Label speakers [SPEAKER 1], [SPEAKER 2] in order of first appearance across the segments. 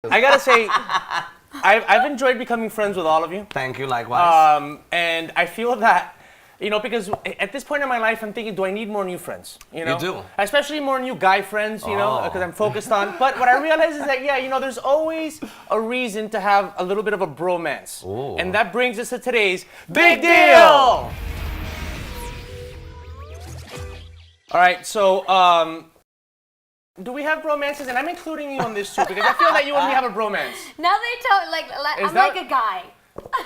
[SPEAKER 1] I gotta say, I've enjoyed becoming friends with all of you.
[SPEAKER 2] Thank you, likewise.
[SPEAKER 1] And I feel that, because at this point in my life, I'm thinking, do I need more new friends?
[SPEAKER 2] You do.
[SPEAKER 1] Especially more new guy friends, because I'm focused on. But what I realize is that, there's always a reason to have a little bit of a bromance.
[SPEAKER 2] Ooh.
[SPEAKER 1] And that brings us to today's Big Deal! All right, so, do we have bromances? And I'm including you on this too, because I feel that you and me have a bromance.
[SPEAKER 3] Now they tell, I'm like a guy.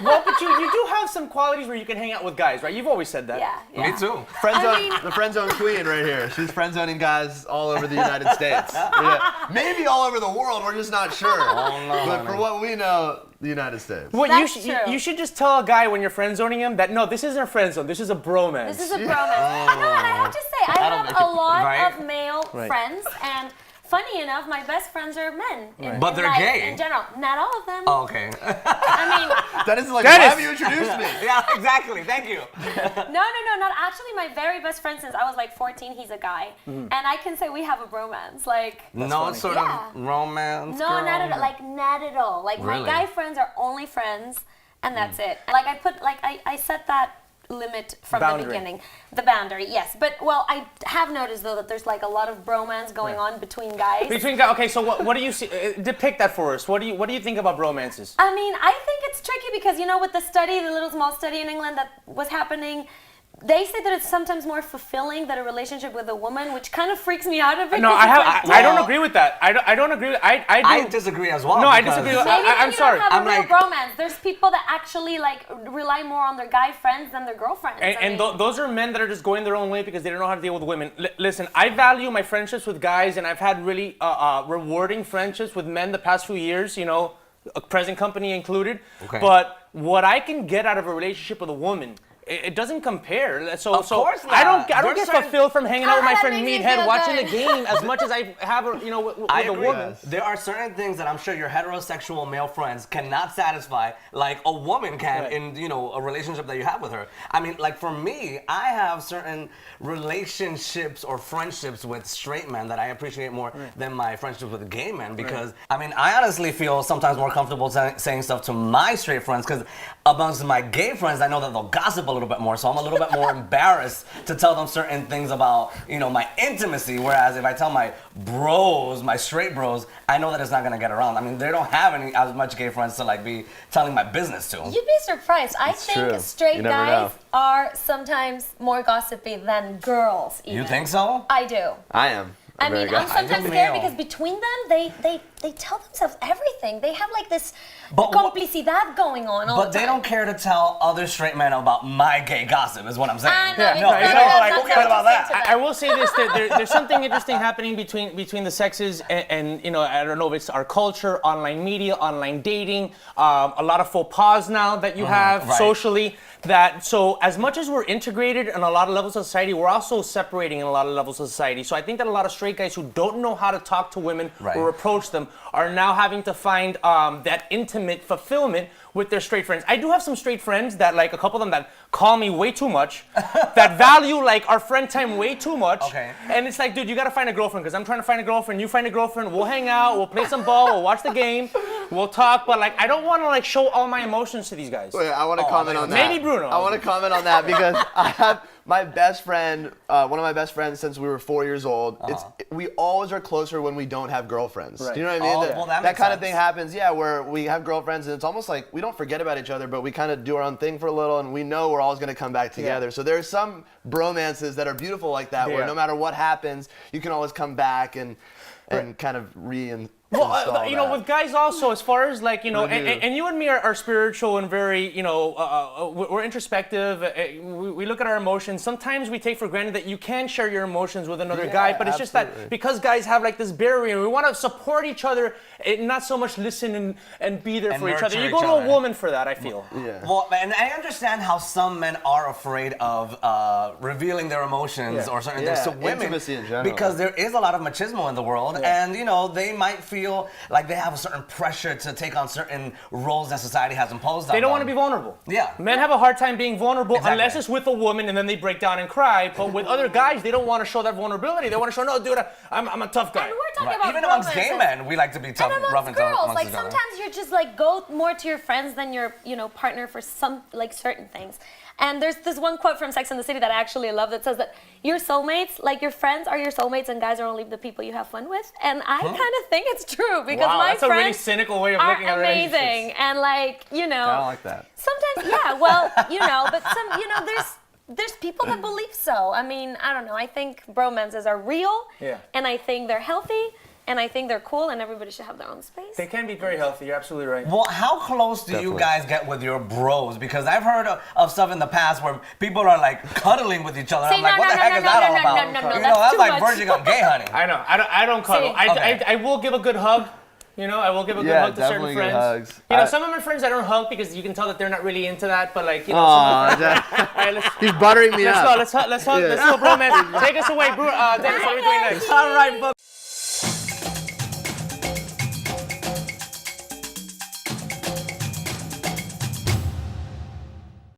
[SPEAKER 1] Well, but you do have some qualities where you can hang out with guys, right? You've always said that.
[SPEAKER 3] Yeah.
[SPEAKER 2] Me too.
[SPEAKER 4] The friend zone queen right here. She's friend zoning guys all over the United States. Yeah. Maybe all over the world. We're just not sure.
[SPEAKER 2] Oh, no,
[SPEAKER 4] but for what we know, the United States.
[SPEAKER 1] Well,
[SPEAKER 3] That's
[SPEAKER 1] you should just tell a guy when you're friend zoning him that no, this isn't a friend zone. This is a bromance.
[SPEAKER 3] This is a bromance. No, and I have to say, I have a lot of male friends, and funny enough, my best friends are men.
[SPEAKER 2] But they're gay.
[SPEAKER 3] In general. Not all of them.
[SPEAKER 2] Oh, okay.
[SPEAKER 3] I mean...
[SPEAKER 4] That is like, why have you introduced me?
[SPEAKER 2] Yeah, exactly. Thank you.
[SPEAKER 3] No, not actually. My very best friend since I was like 14, he's a guy. And I can say we have a bromance.
[SPEAKER 2] No sort of romance,
[SPEAKER 3] No,
[SPEAKER 2] girl.
[SPEAKER 3] not at all. Not at all.
[SPEAKER 2] Really?
[SPEAKER 3] My guy friends are only friends, and that's it. I set that limit from the beginning. The boundary, yes. But, I have noticed, though, that there's a lot of bromance going on between guys.
[SPEAKER 1] Okay, so what do you see? Depict that for us. What do you think about bromances?
[SPEAKER 3] I mean, I think it's tricky because, with the little small study in England that was happening, they say that it's sometimes more fulfilling than a relationship with a woman, which kind of freaks me out a bit.
[SPEAKER 1] No, I don't agree with that. I don't agree. I
[SPEAKER 2] disagree as well.
[SPEAKER 1] No, I disagree. I'm sorry.
[SPEAKER 3] Don't have a real bromance. There's people that actually rely more on their guy friends than their girlfriends.
[SPEAKER 1] Those are men that are just going their own way because they don't know how to deal with women. Listen, I value my friendships with guys, and I've had really rewarding friendships with men the past few years. Present company included.
[SPEAKER 2] Okay.
[SPEAKER 1] But what I can get out of a relationship with a woman, it doesn't compare. So
[SPEAKER 2] of course not.
[SPEAKER 1] I don't get fulfilled from hanging out with my friend Meathead watching the
[SPEAKER 3] good.
[SPEAKER 1] game as much as I have, with a woman.
[SPEAKER 2] There are certain things that I'm sure your heterosexual male friends cannot satisfy like a woman can in, a relationship that you have with her. I mean, for me, I have certain relationships or friendships with straight men that I appreciate more than my friendships with gay men because, I honestly feel sometimes more comfortable saying stuff to my straight friends because amongst my gay friends, I know that they'll gossip a little bit more, so I'm a little bit more embarrassed to tell them certain things about, my intimacy, whereas if I tell my bros, my straight bros, I know that it's not gonna get around. I mean, they don't have as much gay friends to be telling my business to.
[SPEAKER 3] You'd be surprised. I think
[SPEAKER 4] true.
[SPEAKER 3] straight guys are sometimes more gossipy than girls even.
[SPEAKER 2] You think so?
[SPEAKER 3] I do.
[SPEAKER 4] I am.
[SPEAKER 3] I'm sometimes scared because between them, they tell themselves everything. They have this complicidad going on all the time.
[SPEAKER 2] But they don't care to tell other straight men about my gay gossip, is what I'm saying.
[SPEAKER 3] Who
[SPEAKER 2] cares about that?
[SPEAKER 1] I will say this: that there's something interesting happening between the sexes, and I don't know if it's our culture, online media, online dating, a lot of faux pas now that you have socially. So as much as we're integrated in a lot of levels of society, we're also separating in a lot of levels of society. So I think that a lot of straight guys who don't know how to talk to women or approach them are now having to find that intimate fulfillment with their straight friends. I do have some straight friends that a couple of them that call me way too much, that value our friend time way too much.
[SPEAKER 2] Okay.
[SPEAKER 1] And it's dude, you gotta find a girlfriend because I'm trying to find a girlfriend. You find a girlfriend. We'll hang out. We'll play some ball. We'll watch the game. We'll talk. But I don't want to show all my emotions to these guys.
[SPEAKER 4] Wait, I want to comment on that.
[SPEAKER 1] Maybe Bruno.
[SPEAKER 4] I want to comment on that because I have my best friend, one of my best friends since we were 4 years old. We always are closer when we don't have girlfriends.
[SPEAKER 1] Right.
[SPEAKER 4] Do you know what I mean?
[SPEAKER 2] That
[SPEAKER 4] kind
[SPEAKER 2] sense.
[SPEAKER 4] of thing happens, where we have girlfriends and it's almost like we don't forget about each other, but we kind of do our own thing for a little and we know we're always going to come back together. So there's some bromances that are beautiful like that where no matter what happens, you can always come back and kind of
[SPEAKER 1] Well, with guys also, as far as and you and me are spiritual and very, we're introspective. We look at our emotions. Sometimes we take for granted that you can share your emotions with another guy, but it's just that because guys have this barrier, we want to support each other, and not so much listen and be there for each other. You go to a woman for that, I feel.
[SPEAKER 4] Yeah.
[SPEAKER 2] Well, and I understand how some men are afraid of revealing their emotions or certain things to women
[SPEAKER 4] intimacy in general.
[SPEAKER 2] because there is a lot of machismo in the world, and they might feel feel like they have a certain pressure to take on certain roles that society has imposed on them.
[SPEAKER 1] They don't want to be vulnerable.
[SPEAKER 2] Yeah.
[SPEAKER 1] Men have a hard time being vulnerable
[SPEAKER 2] Exactly.
[SPEAKER 1] unless it's with a woman and then they break down and cry. But with other guys, they don't want to show that vulnerability. They want to show, no, dude, I'm a tough guy.
[SPEAKER 3] And we're talking
[SPEAKER 2] Right.
[SPEAKER 3] about
[SPEAKER 2] Even amongst gay
[SPEAKER 3] romances.
[SPEAKER 2] men, we like to be tough,
[SPEAKER 3] And
[SPEAKER 2] rough
[SPEAKER 3] amongst
[SPEAKER 2] and tough.
[SPEAKER 3] girls,
[SPEAKER 2] amongst
[SPEAKER 3] like
[SPEAKER 2] each other.
[SPEAKER 3] sometimes you're just like go more to your friends than your partner for some like certain things. And there's this one quote from Sex and the City that I actually love that says that your soulmates, like your friends, are your soulmates, and guys are only the people you have fun with. And I kind of think it's true because
[SPEAKER 1] Wow,
[SPEAKER 3] my
[SPEAKER 1] that's a really
[SPEAKER 3] friends
[SPEAKER 1] cynical way of
[SPEAKER 3] are
[SPEAKER 1] looking at relationships.
[SPEAKER 3] amazing. And like
[SPEAKER 4] I don't like that.
[SPEAKER 3] sometimes, yeah, well, but there's people that believe so. I mean, I don't know. I think bromances are real, and I think they're healthy, and I think they're cool, and everybody should have their own space.
[SPEAKER 1] They can be very healthy. You're absolutely right.
[SPEAKER 2] Well, how close do you
[SPEAKER 4] Definitely.
[SPEAKER 2] guys get with your bros? Because I've heard of stuff in the past where people are like cuddling with each other.
[SPEAKER 3] See,
[SPEAKER 2] I'm like,
[SPEAKER 3] no,
[SPEAKER 2] what the
[SPEAKER 3] no,
[SPEAKER 2] heck
[SPEAKER 3] no,
[SPEAKER 2] is
[SPEAKER 3] no,
[SPEAKER 2] that
[SPEAKER 3] no,
[SPEAKER 2] all
[SPEAKER 3] no,
[SPEAKER 2] about?
[SPEAKER 3] no, no, no,
[SPEAKER 2] You
[SPEAKER 3] that's
[SPEAKER 2] know, that's
[SPEAKER 3] too
[SPEAKER 2] like
[SPEAKER 3] much.
[SPEAKER 2] verging on gay honey.
[SPEAKER 1] I know. I don't cuddle.
[SPEAKER 3] See.
[SPEAKER 2] Okay.
[SPEAKER 1] I will give a good hug. I will give a good
[SPEAKER 4] Yeah,
[SPEAKER 1] hug to certain
[SPEAKER 4] definitely good
[SPEAKER 1] friends.
[SPEAKER 4] hugs.
[SPEAKER 1] Some of my friends I don't hug because you can tell that they're not really into that. But like, some
[SPEAKER 4] Aw,
[SPEAKER 1] of my friends. All right,
[SPEAKER 4] he's buttering me
[SPEAKER 1] let's
[SPEAKER 4] up.
[SPEAKER 1] go. Let's hug. Let's hug. Let's go, bro, man. Take us away, bro. Dennis, what are we doing next?
[SPEAKER 2] All right, but